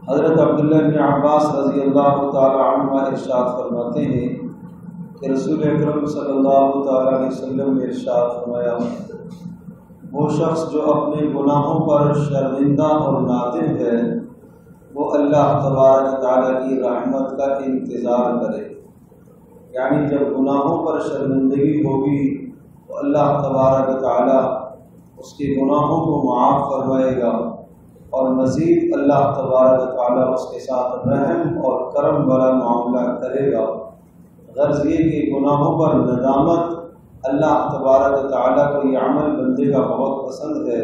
حضرت عبداللہ بن عباس رضی اللہ تعالی عنہ ارشاد فرماتے ہیں کہ رسول اکرم صلی اللہ تعالی علیہ وسلم نے ارشاد فرمایا، وہ شخص جو اپنے گناہوں پر شرمندہ اور نادم ہے وہ اللہ تبارک تعالیٰ کی رحمت کا انتظار کرے۔ یعنی جب گناہوں پر شرمندگی ہوگی تو اللہ تبارک تعالیٰ اس کے گناہوں کو معاف فرمائے گا اور مزید اللہ تبارک تعالیٰ اس کے ساتھ رحم اور کرم والا معاملہ کرے گا۔ غرض یہ کہ گناہوں پر ندامت اللہ تبارک تعالیٰ کو یہ عمل بندے کا بہت پسند ہے۔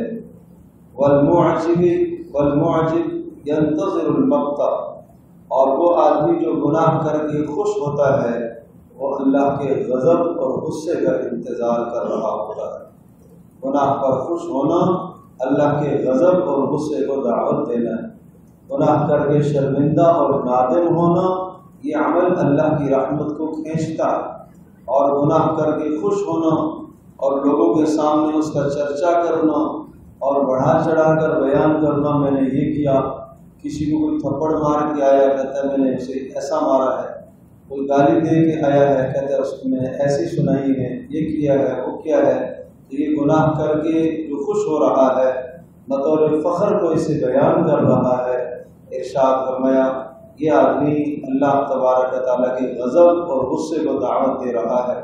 والمعجب ينتظر المقت، اور وہ آدمی جو گناہ کر کے خوش ہوتا ہے وہ اللہ کے غضب اور غصے کا انتظار کر رہا ہوتا ہے۔ گناہ پر خوش ہونا اللہ کے غضب اور غصے کو دعوت دینا ہے۔ گناہ کر کے شرمندہ اور نادم ہونا یہ عمل اللہ کی رحمت کو کھینچتا ہے، اور گناہ کر کے خوش ہونا اور لوگوں کے سامنے اس کا چرچا کرنا اور بڑھا چڑھا کر بیان کرنا، میں نے یہ کیا، کسی کو کوئی تھپڑ مار کے آیا کہتا ہے میں نے اسے ایسا مارا ہے، کوئی گالی دے کے آیا ہے کہتا ہے اس کو میں نے ایسی سنائی ہے، یہ کیا ہے وہ کیا ہے، تو یہ گناہ کر کے جو خوش ہو رہا ہے بطور فخر کو اسے بیان کر رہا ہے۔ ارشاد فرمایا یہ آدمی اللہ تبارک تعالیٰ کے غضب اور غصے کو دعوت دے رہا ہے۔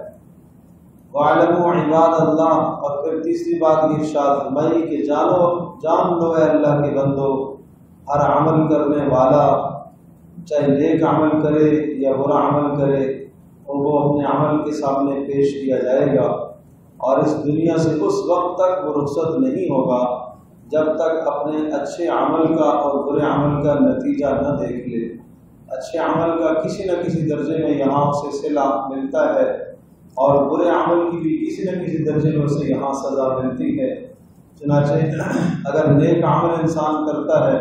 وَاعْلَمُوا عِبَادَ اللَّهِ، اور پھر تیسری بات یہ ارشاد فرمائی کہ جان لو اے اللہ کے بندو، ہر عمل کرنے والا چاہے نیک عمل کرے یا برا عمل کرے اور وہ اپنے عمل کے سامنے پیش کیا جائے گا، اور اس دنیا سے اس وقت تک وہ رخصت نہیں ہوگا جب تک اپنے اچھے عمل کا اور برے عمل کا نتیجہ نہ دیکھ لے۔ اچھے عمل کا کسی نہ کسی درجے میں یہاں اسے صلہ ملتا ہے، اور برے عمل کی بھی کسی نہ کسی درجے میں اسے یہاں سزا ملتی ہے۔ چنانچہ اگر نیک عمل انسان کرتا ہے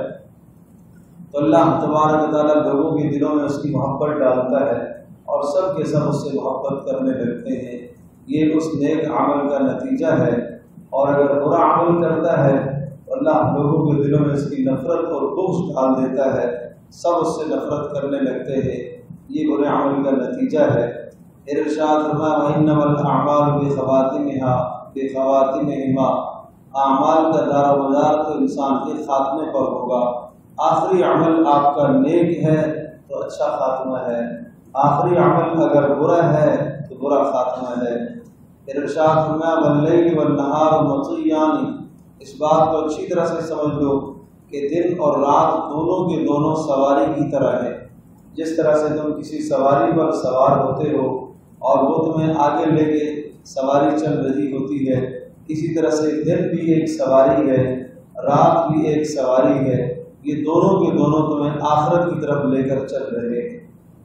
تو اللہ تبارک تعالیٰ لوگوں کے دلوں میں اس کی محبت ڈالتا ہے اور سب کے سب اس سے محبت کرنے لگتے ہیں، یہ اس نیک عمل کا نتیجہ ہے۔ اور اگر برا عمل کرتا ہے تو اللہ لوگوں کے دلوں میں اس کی نفرت اور بغض ڈال دیتا ہے، سب اس سے نفرت کرنے لگتے ہیں، یہ برے عمل کا نتیجہ ہے۔ ارشاد فرمایا وَإِنَّمَا الْأَعْمَالُ بِخَوَاتِمِهِمَا، اعمال کا دار و مدار تو انسان کے خاتمے پر ہوگا۔ آخری عمل آپ کا نیک ہے تو اچھا خاتمہ ہے، آخری عمل اگر برا ہے تو برا خاتمہ ہے۔ ارشاد فرمایا وَاللَّيْلِ وَالنَّهَارُ مَطِيَّانِ، اس بات کو اچھی طرح سے سمجھ لو کہ دن اور رات دونوں کے دونوں سواری کی طرح ہے۔ جس طرح سے تم کسی سواری پر سوار ہوتے ہو اور وہ تمہیں آگے لے کے سواری چل رہی ہوتی ہے، اسی طرح سے دن بھی ایک سواری ہے، رات بھی ایک سواری ہے، یہ دونوں کے دونوں تمہیں آخرت کی طرف لے کر چل رہے ہیں۔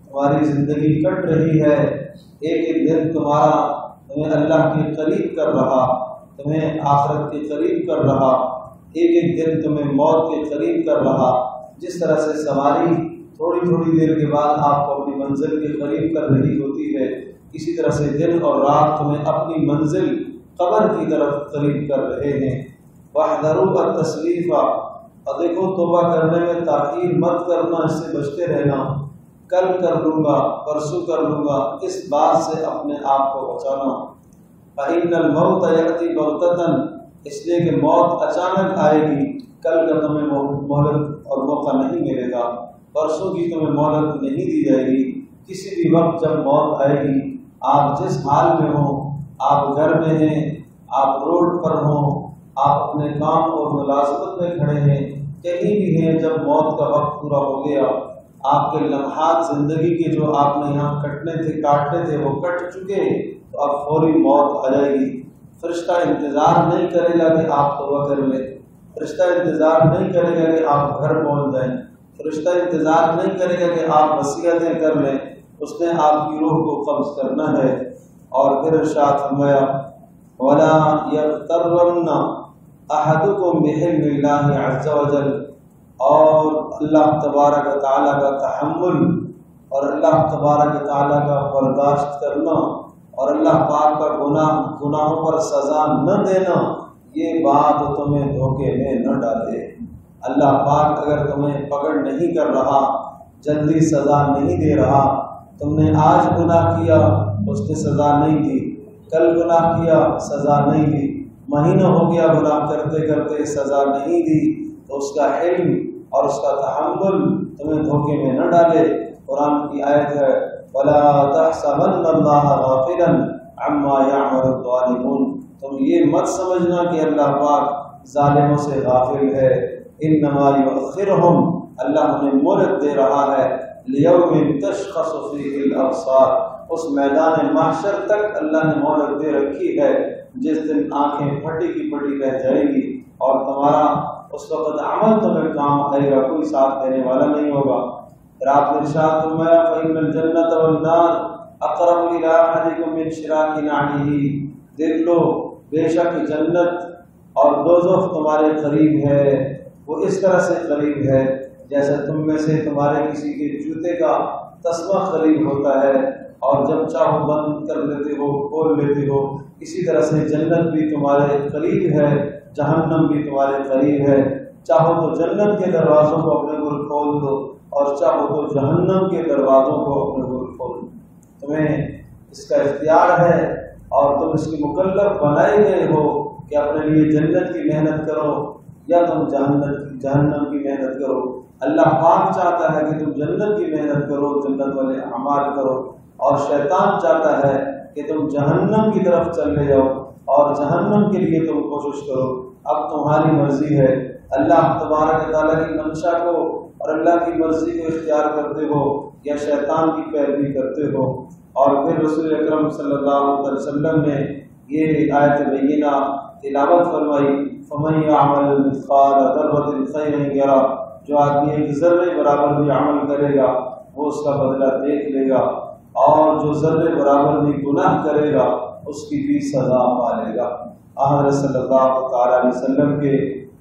تمہاری زندگی کٹ رہی ہے، ایک ایک دن تمہارا تمہیں اللہ کے قریب کر رہا، تمہیں آخرت کے قریب کر رہا، ایک ایک دن تمہیں موت کے قریب کر رہا۔ جس طرح سے سواری تھوڑی تھوڑی دیر کے بعد آپ کو اپنی منزل کے قریب کر رہی ہوتی ہے، اسی طرح سے دن اور رات تمہیں اپنی منزل قبر کی طرف قریب کر رہے ہیں۔ وَاحْذَرُوا التَّسْوِيفَ، اور دیکھو توبہ کرنے میں تاخیر مت کرنا، اس سے بچتے رہنا، کل کر لوں گا، پرسوں کر لوں گا، اس بات سے اپنے آپ کو بچانا۔ فَإِنَّ الْمَوْتَ يَأْتِي بَغْتَةً، اس لیے کہ موت اچانک آئے گی، کل کا تمہیں مہلت اور موقع نہیں ملے گا، پرسوں کی تمہیں مہلت نہیں دی جائے گی۔ کسی بھی وقت جب موت آئے گی، آپ جس حال میں ہوں، آپ گھر میں ہیں، آپ روڈ پر ہوں، آپ اپنے کام اور ملازمت میں کھڑے ہیں، کہیں بھی ہیں، جب موت کا وقت پورا ہو گیا، آپ کے لمحات زندگی کے جو آپ نے یہاں کاٹنے تھے وہ کٹ چکے، تو اب فوری موت آ جائے گی۔ فرشتہ انتظار نہیں کرے گا کہ آپ توبہ کر لیں، فرشتہ انتظار نہیں کرے گا کہ آپ گھر پہنچ جائیں، فرشتہ انتظار نہیں کرے گا کہ آپ وصیتیں کر لیں، اس نے آپ کی روح کو قبض کرنا ہے۔ اور پھر ارشاد فرمایا وَلَا يَغْتَرَّنَّ أَحَدُكُمْ بِحِلْمِ اللَّهِ عَزَّ وَجَلَّ، اور اللہ تبارک تعالیٰ کا تحمل اور اللہ تبارک تعالیٰ کا برداشت کرنا اور اللہ پاک کا گناہوں پر سزا نہ دینا، یہ بات تمہیں دھوکے میں نہ ڈالے۔ اللہ پاک اگر تمہیں پکڑ نہیں کر رہا، جلدی سزا نہیں دے رہا، تم نے آج گناہ کیا اس نے سزا نہیں دی، کل گناہ کیا سزا نہیں دی، مہینہ ہو گیا گناہ کرتے کرتے سزا نہیں دی، تو اس کا علم اور اس کا تحمل تمہیں دھوکے میں نہ ڈالے۔ قرآن کی آیت ہے وَلَا تَحْسَبَنَّ اللَّهَ غَافِلًا عَمَّا يَعْمَلُ الظَّالِمُونَ، تم یہ مت سمجھنا کہ اللہ پاک ظالموں سے غافل ہے، انما یؤخرہم، اللہ انہیں مہلت دے رہا ہے، لیوم تشخص فیہ الابصار، اس میدان محشر تک اللہ نے مہلت دے رکھی ہے جس دن آنکھیں پھٹی کی پھٹی رہ جائے گی اور تمہارا اس وقت عمل تمہیں کام آئے گا، کوئی ساتھ دینے والا نہیں ہوگا۔ پھر آپ نے ارشاد فرمایا فإن الجنة والنار اقرب إلى أحدكم من شراك نعله، دیکھ لو بے شک جنت اور دوزخ تمہارے قریب ہے، وہ اس طرح سے قریب ہے جیسے تم میں سے تمہارے کسی کے جوتے کا تسمہ قریب ہوتا ہے، اور جب چاہو بند کر لیتے ہو کھول لیتے ہو، اسی طرح سے جنت بھی تمہارے قریب ہے، جہنم بھی تمہارے قریب ہے، چاہو تو جنت کے دروازوں کو اپنے گر کھول دو اور چاہو تو جہنم کے دروازوں کو اپنے گر کھول دو، تمہیں اس کا اختیار ہے اور تم اس کی مکلف بنائے گئے ہو کہ اپنے لیے جنت کی محنت کرو یا تم جہنم کی محنت کرو۔ اللہ پاک چاہتا ہے کہ تم جنت کی محنت کرو، جنت والے اعمال کرو، اور شیطان چاہتا ہے کہ تم جہنم کی طرف چلے جاؤ اور جہنم کے لیے تم کوشش کرو۔ اب تمہاری مرضی ہے، اللہ تبارک تعالیٰ کی منشا کو اور اللہ کی مرضی کو اختیار کرتے ہو یا شیطان کی پیروی کرتے ہو۔ اور پھر رسول اکرم صلی اللہ علیہ وسلم نے یہ آیت بینہ تلاوت فرمائی فَمَن يَعْمَلْ مِثْقَالَ ذَرَّةٍ خَيْرًا يَرَهُ، جو آدمی ایک ذرے برابر بھی عمل کرے گا وہ اس کا بدلہ دیکھ لے گا، اور جو ذرے برابر بھی گناہ کرے گا اس کی بھی سزا پالے گا۔ حضرت صلی اللہ تعالیٰ علیہ وسلم کے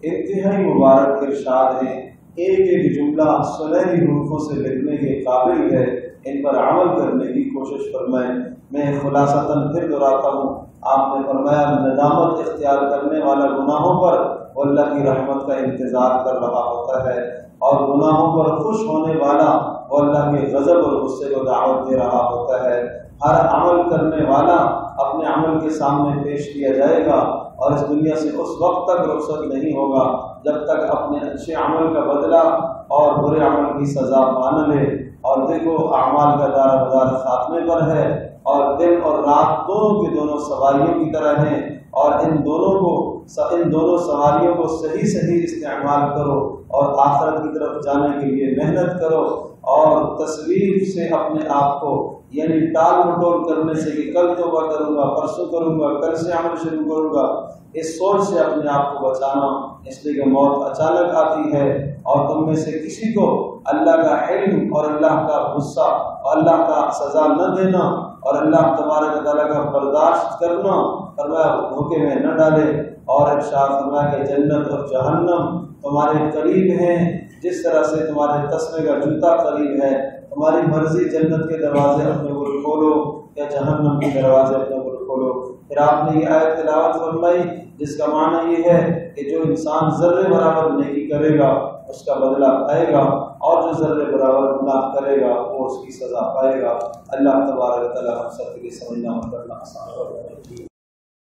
انتہائی مبارک ارشاد ہیں، ایک ایک جملہ سنہری حروفوں سے لکھنے کے قابل ہے، ان پر عمل کرنے کی کوشش فرمائیں۔ میں خلاصتاً پھر دہراتا ہوں، آپ نے فرمایا ندامت اختیار کرنے والا گناہوں پر وہ اللہ کی رحمت کا انتظار کر رہا ہوتا ہے، اور گناہوں پر خوش ہونے والا وہ اللہ کے غضب اور غصے کو دعوت دے رہا ہوتا ہے۔ ہر عمل کرنے والا اپنے عمل کے سامنے پیش کیا جائے گا اور اس دنیا سے اس وقت تک رخصت نہیں ہوگا جب تک اپنے اچھے عمل کا بدلہ اور برے عمل کی سزا پا نہ لے۔ اور دیکھو اعمال کا دار مدار خاتمے پر ہے، اور دن اور رات دونوں کے دونوں سواریوں کی طرح ہیں، اور ان دونوں سواریوں کو صحیح استعمال کرو اور آخرت کی طرف جانے کے لیے محنت کرو، اور تصویر سے اپنے آپ کو یعنی ٹال مٹول کرنے سے کہ کل توبہ کروں گا، پرسوں کروں گا، کل سے عمل شروع کروں گا، اس سوچ سے اپنے آپ کو بچانا، اس لیے کہ موت اچانک آتی ہے، اور تم میں سے کسی کو اللہ کا علم اور اللہ کا غصہ اور اللہ کا سزا نہ دینا اور اللہ تبارک تعالیٰ کا برداشت کرنا فرمایا دھوکے میں نہ ڈالے۔ اور ارشاد فرمایا کہ جنت اور جہنم تمہارے قریب ہیں جس طرح سے تمہارے تسمے کا جوتا قریب ہے، تمہاری مرضی جنت کے دروازے اپنے اوپر کھولو یا جہنم کے دروازے اپنے اوپر کھولو۔ پھر آپ نے یہ آیت تلاوت فرمائی جس کا معنی یہ ہے کہ جو انسان ذرے برابر نیکی کرے گا اس کا بدلہ پائے گا، اور جو ذرے برابر گناہ کرے گا وہ اس کی سزا پائے گا۔ اللہ تبارک تعالیٰ ہم سب کے سمجھنا اور کرنا آسان ہو۔